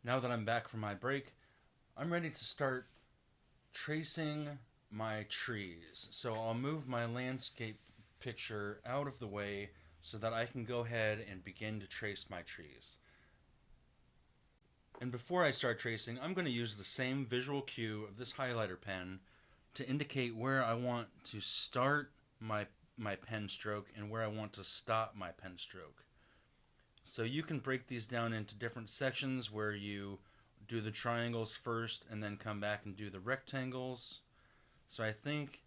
Now that I'm back from my break, I'm ready to start tracing my trees. So I'll move my landscape picture out of the way so that I can go ahead and begin to trace my trees. And before I start tracing, I'm going to use the same visual cue of this highlighter pen to indicate where I want to start my pen stroke and where I want to stop my pen stroke. So you can break these down into different sections where you do the triangles first and then come back and do the rectangles. So I think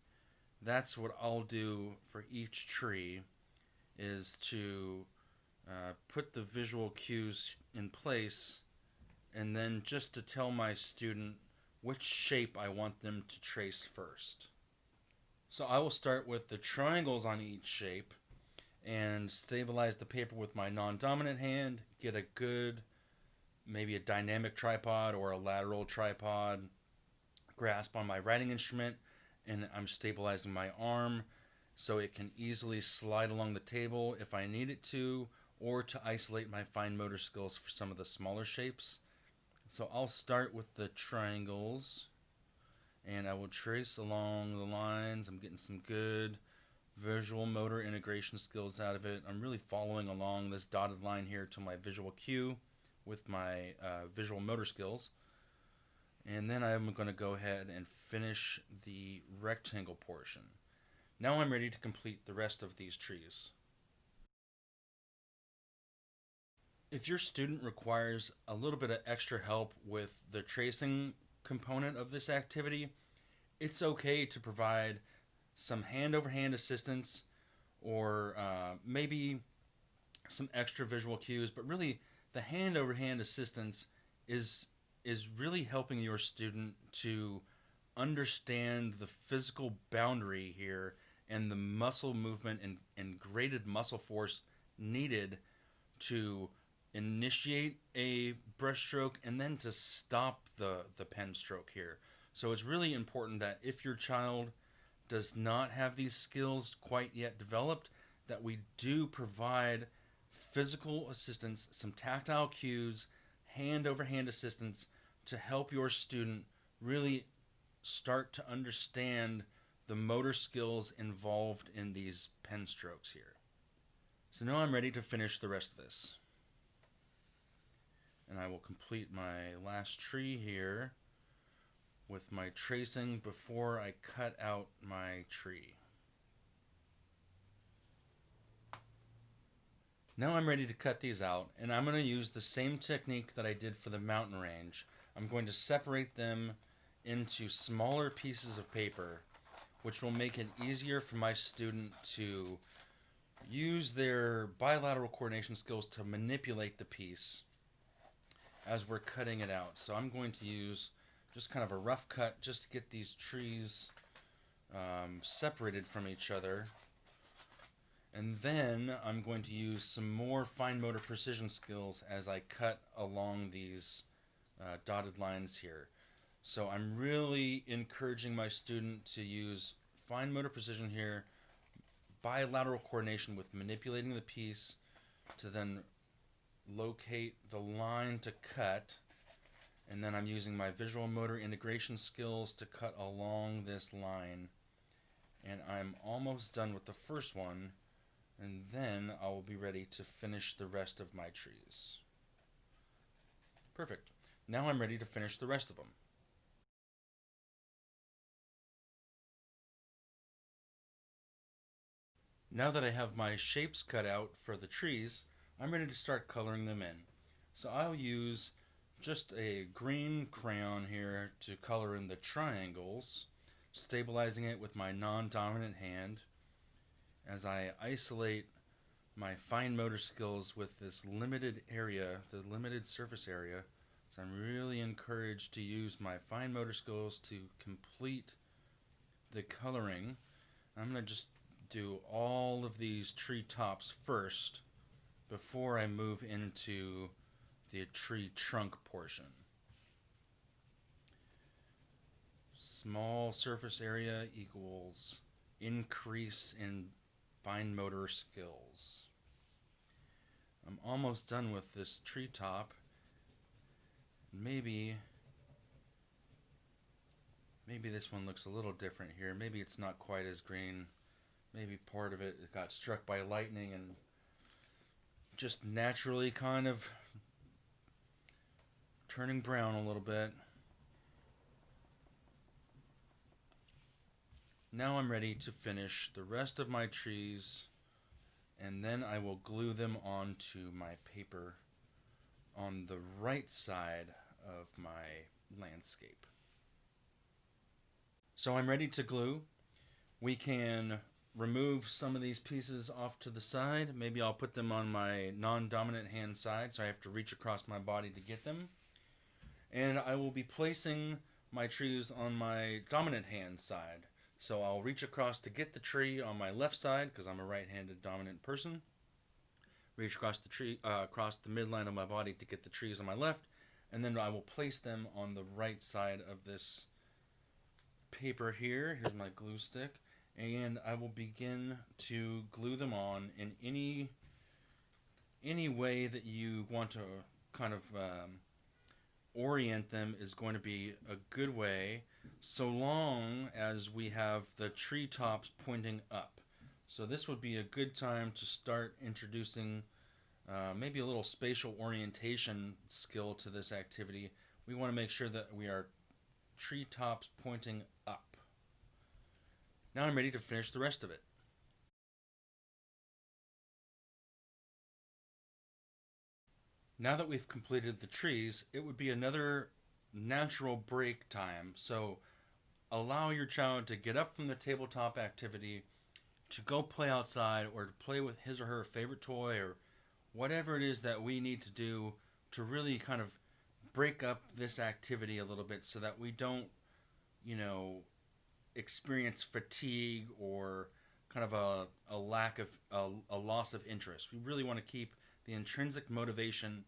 that's what I'll do for each tree, is to put the visual cues in place and then just to tell my student which shape I want them to trace first. So I will start with the triangles on each shape and stabilize the paper with my non-dominant hand, get a good, maybe a dynamic tripod or a lateral tripod grasp on my writing instrument, and I'm stabilizing my arm so it can easily slide along the table if I need it to, or to isolate my fine motor skills for some of the smaller shapes. So I'll start with the triangles and I will trace along the lines. I'm getting some good visual motor integration skills out of it. I'm really following along this dotted line here to my visual cue with my visual motor skills. And then I'm going to go ahead and finish the rectangle portion. Now I'm ready to complete the rest of these trees. If your student requires a little bit of extra help with the tracing component of this activity, it's okay to provide some hand over hand assistance or maybe some extra visual cues, but really the hand over hand assistance is really helping your student to understand the physical boundary here and the muscle movement and graded muscle force needed to initiate a brushstroke and then to stop the pen stroke here. So it's really important that if your child does not have these skills quite yet developed, that we do provide physical assistance, some tactile cues, hand over hand assistance to help your student really start to understand the motor skills involved in these pen strokes here. So now I'm ready to finish the rest of this. And I will complete my last tree here with my tracing before I cut out my tree. Now I'm ready to cut these out, and I'm going to use the same technique that I did for the mountain range. I'm going to separate them into smaller pieces of paper, which will make it easier for my student to use their bilateral coordination skills to manipulate the piece as we're cutting it out. So I'm going to use just kind of a rough cut just to get these trees separated from each other. And then I'm going to use some more fine motor precision skills as I cut along these dotted lines here. So I'm really encouraging my student to use fine motor precision here, bilateral coordination with manipulating the piece to then locate the line to cut, and then I'm using my visual motor integration skills to cut along this line. And I'm almost done with the first one, and then I will be ready to finish the rest of my trees. Perfect. Now I'm ready to finish the rest of them. Now that I have my shapes cut out for the trees, I'm ready to start coloring them in. So I'll use just a green crayon here to color in the triangles, stabilizing it with my non-dominant hand as I isolate my fine motor skills with this limited area, the limited surface area. So I'm really encouraged to use my fine motor skills to complete the coloring. I'm going to just do all of these tree tops first before I move into the tree trunk portion. Small surface area equals increase in fine motor skills. I'm almost done with this tree top. maybe this one looks a little different here. Maybe it's not quite as green. Maybe part of it got struck by lightning and just naturally kind of turning brown a little bit. Now I'm ready to finish the rest of my trees, and then I will glue them onto my paper on the right side of my landscape. So I'm ready to glue. We can remove some of these pieces off to the side. Maybe I'll put them on my non-dominant hand side, so I have to reach across my body to get them. And I will be placing my trees on my dominant hand side. So I'll reach across to get the tree on my left side, because I'm a right-handed dominant person. Reach across the tree, across the midline of my body to get the trees on my left, and then I will place them on the right side of this paper here. Here's my glue stick, and I will begin to glue them on in any way that you want to kind of orient them is going to be a good way, so long as we have the tree tops pointing up. So this would be a good time to start introducing maybe a little spatial orientation skill to this activity. We want to make sure that we are tree tops pointing up. Now I'm ready to finish the rest of it. Now that we've completed the trees, it would be another natural break time. So allow your child to get up from the tabletop activity to go play outside, or to play with his or her favorite toy, or whatever it is that we need to do to really kind of break up this activity a little bit, so that we don't, experience fatigue or kind of a lack of a loss of interest. We really want to keep the intrinsic motivation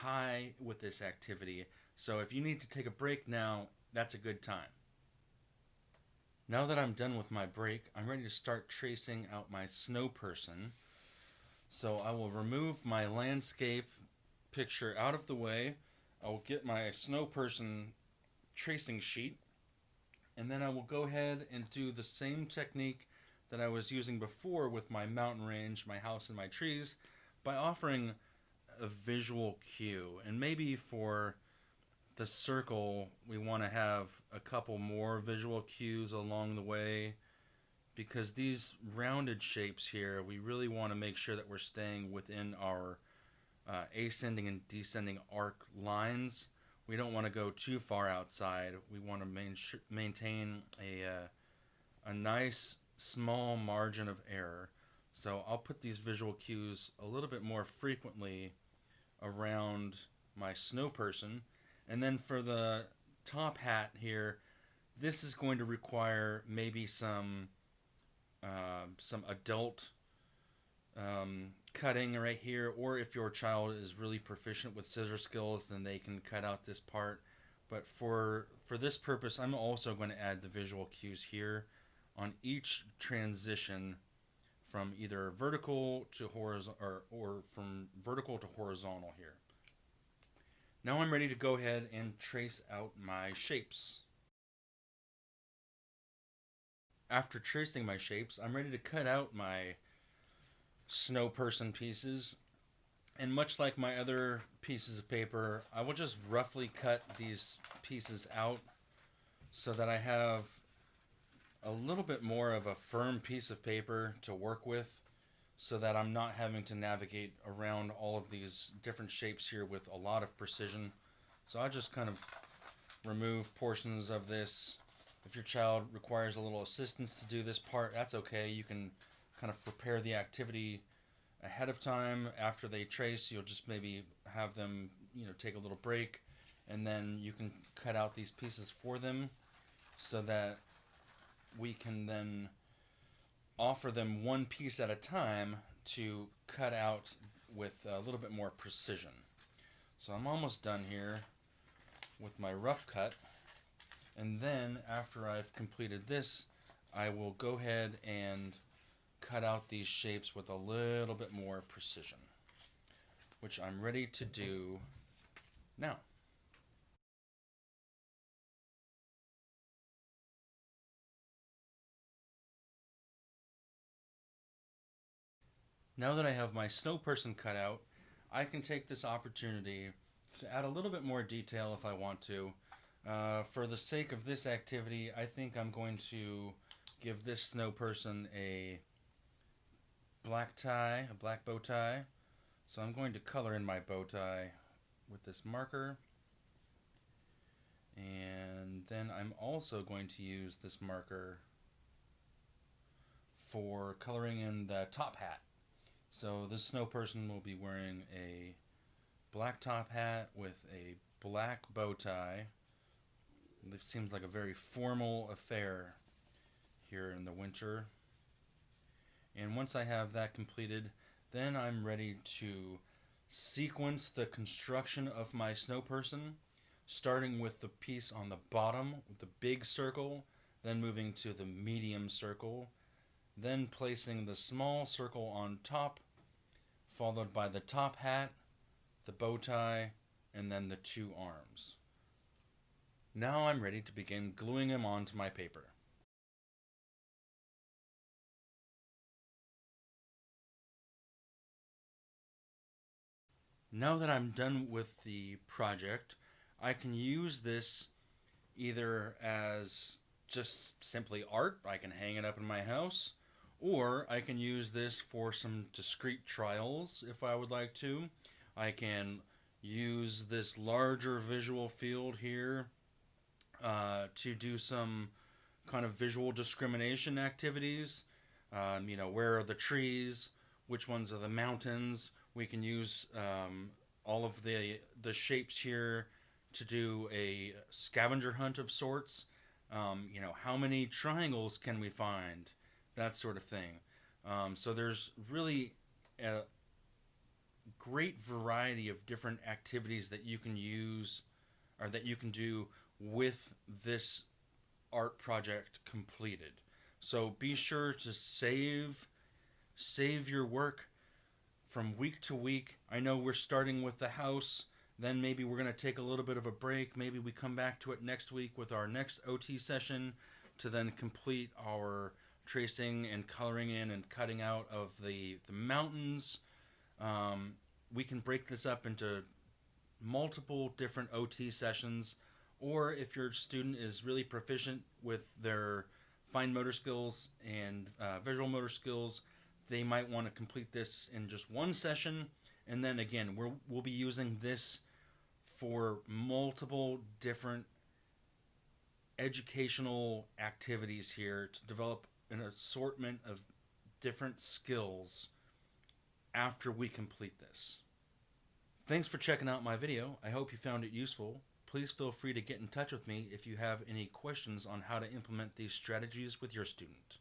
high with this activity. So if you need to take a break now, that's a good time. Now that I'm done with my break, I'm ready to start tracing out my snow person. So I will remove my landscape picture out of the way. I will get my snow person tracing sheet, and then I will go ahead and do the same technique that I was using before with my mountain range, my house, and my trees, by offering a visual cue. And maybe for the circle, we want to have a couple more visual cues along the way, because these rounded shapes here, we really want to make sure that we're staying within our ascending and descending arc lines. We don't want to go too far outside. We want to maintain a nice small margin of error. So I'll put these visual cues a little bit more frequently around my snow person. And then for the top hat here, this is going to require maybe some adult cutting right here, or if your child is really proficient with scissor skills, then they can cut out this part. But for this purpose, I'm also going to add the visual cues here on each transition from either vertical to horizontal, or from vertical to horizontal here. Now I'm ready to go ahead and trace out my shapes. After tracing my shapes, I'm ready to cut out my snow person pieces. And much like my other pieces of paper, I will just roughly cut these pieces out so that I have a little bit more of a firm piece of paper to work with, so that I'm not having to navigate around all of these different shapes here with a lot of precision. So I just kind of remove portions of this. If your child requires a little assistance to do this part, that's okay. You can kind of prepare the activity ahead of time. After they trace, you'll just maybe have them, take a little break, and then you can cut out these pieces for them, so that we can then offer them one piece at a time to cut out with a little bit more precision. So I'm almost done here with my rough cut, and then after I've completed this, I will go ahead and cut out these shapes with a little bit more precision, which I'm ready to do now. Now that I have my snow person cut out, I can take this opportunity to add a little bit more detail if I want to. For the sake of this activity, I think I'm going to give this snow person a black tie, a black bow tie. So I'm going to color in my bow tie with this marker. And then I'm also going to use this marker for coloring in the top hat. So this snow person will be wearing a black top hat with a black bow tie. This seems like a very formal affair here in the winter. And once I have that completed, then I'm ready to sequence the construction of my snow person, starting with the piece on the bottom with the big circle, then moving to the medium circle, then placing the small circle on top, followed by the top hat, the bow tie, and then the two arms. Now I'm ready to begin gluing them onto my paper. Now that I'm done with the project, I can use this either as just simply art, I can hang it up in my house, or I can use this for some discrete trials if I would like to. I can use this larger visual field here to do some kind of visual discrimination activities. Where are the trees? Which ones are the mountains? We can use all of the shapes here to do a scavenger hunt of sorts. How many triangles can we find? That sort of thing. So there's really a great variety of different activities that you can use or that you can do with this art project completed. So be sure to save your work from week to week. I know we're starting with the house, then maybe we're going to take a little bit of a break. Maybe we come back to it next week with our next OT session to then complete our tracing and coloring in and cutting out of the mountains. We can break this up into multiple different OT sessions, or if your student is really proficient with their fine motor skills and visual motor skills, they might want to complete this in just one session. And then again, we'll be using this for multiple different educational activities here to develop an assortment of different skills after we complete this. Thanks for checking out my video. I hope you found it useful. Please feel free to get in touch with me if you have any questions on how to implement these strategies with your student.